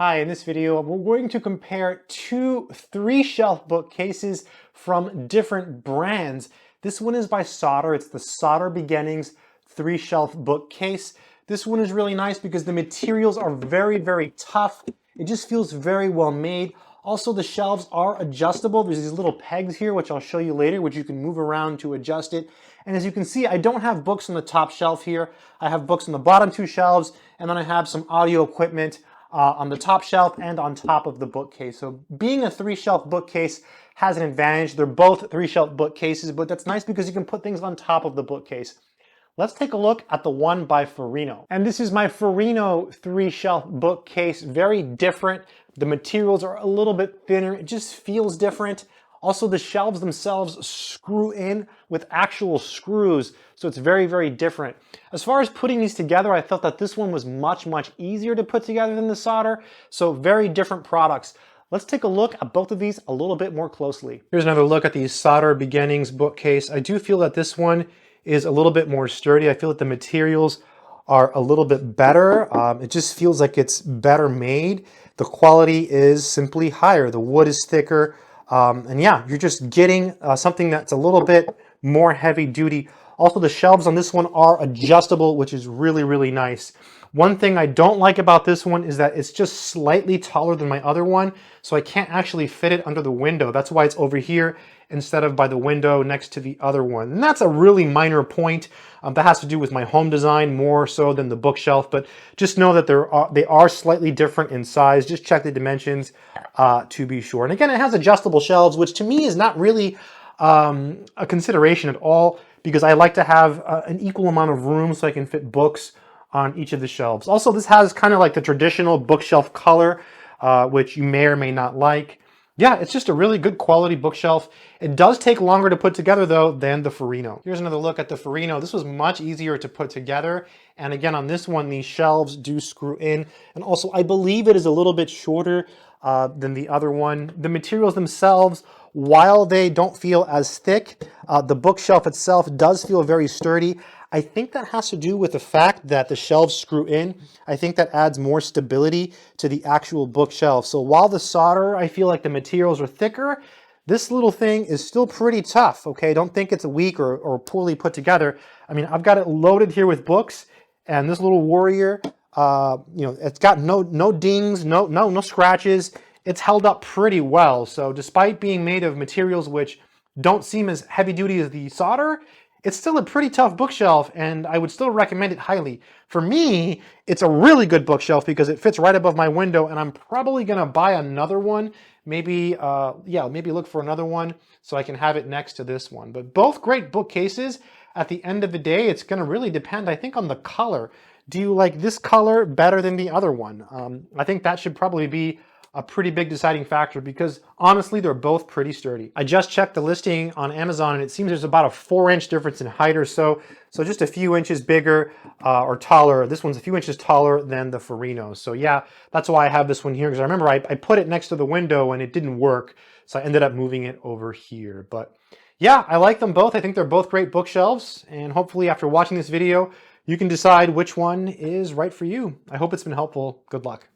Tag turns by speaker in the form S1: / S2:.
S1: Hi, in this video, we're going to compare two three-shelf bookcases from different brands. This one is by Sauder. It's the Sauder Beginnings three-shelf bookcase. This one is really nice because the materials are very tough. It just feels very well made. Also, the shelves are adjustable. There's these little pegs here, which I'll show you later, which you can move around to adjust it. And as you can see, I don't have books on the top shelf here. I have books on the bottom two shelves, and then I have some audio equipment on the top shelf and on top of the bookcase. So being a three-shelf bookcase has an advantage. They're both three-shelf bookcases, but that's nice because you can put things on top of the bookcase. Let's take a look at the one by Furinno. And this is my Furinno three-shelf bookcase. Very different. The materials are a little bit thinner. It just feels different. Also, the shelves themselves screw in with actual screws, so it's very different. As far as putting these together, I felt that this one was much easier to put together than the Sauder, so very different products. Let's take a look at both of these a little bit more closely. Here's another look at the Sauder Beginnings bookcase. I do feel that this one is a little bit more sturdy. I feel that the materials are a little bit better. It just feels like it's better made. The quality is simply higher. The wood is thicker. And yeah, you're just getting something that's a little bit more heavy duty. Also, the shelves on this one are adjustable, which is really nice. One thing I don't like about this one is that it's just slightly taller than my other one, so I can't actually fit it under the window. That's why it's over here instead of by the window next to the other one. And that's a really minor point. That has to do with my home design more so than the bookshelf, but just know that they are slightly different in size. Just check the dimensions to be sure. And again, it has adjustable shelves, which to me is not really a consideration at all, because I like to have an equal amount of room so I can fit books on each of the shelves. Also, this has kind of like the traditional bookshelf color, which you may or may not like. Yeah, it's just a really good quality bookshelf. It does take longer to put together though than the Furinno. Here's another look at the Furinno. This was much easier to put together. And again, on this one, these shelves do screw in. And also, I believe it is a little bit shorter than the other one. The materials themselves, while they don't feel as thick, the bookshelf itself does feel very sturdy. I think that has to do with the fact that the shelves screw in. I think that adds more stability to the actual bookshelf. So while the Sauder, I feel like the materials are thicker, this little thing is still pretty tough, okay? Don't think it's weak or poorly put together. I mean, I've got it loaded here with books, and this little warrior, it's got no dings, no scratches. It's held up pretty well. So despite being made of materials which don't seem as heavy duty as the Sauder, it's still a pretty tough bookshelf, and I would still recommend it highly. For me, it's a really good bookshelf because it fits right above my window, and I'm probably gonna buy another one. Maybe look for another one so I can have it next to this one. But both great bookcases. At the end of the day, it's gonna really depend, I think, on the color. Do you like this color better than the other one? I think that should probably be a pretty big deciding factor because honestly, they're both pretty sturdy. I just checked the listing on Amazon and it seems there's about a 4-inch difference in height or so. So just a few inches bigger or taller. This one's a few inches taller than the Furinno. So yeah, that's why I have this one here, because I remember I put it next to the window and it didn't work. So I ended up moving it over here. But yeah, I like them both. I think they're both great bookshelves. And hopefully after watching this video, you can decide which one is right for you. I hope it's been helpful. Good luck.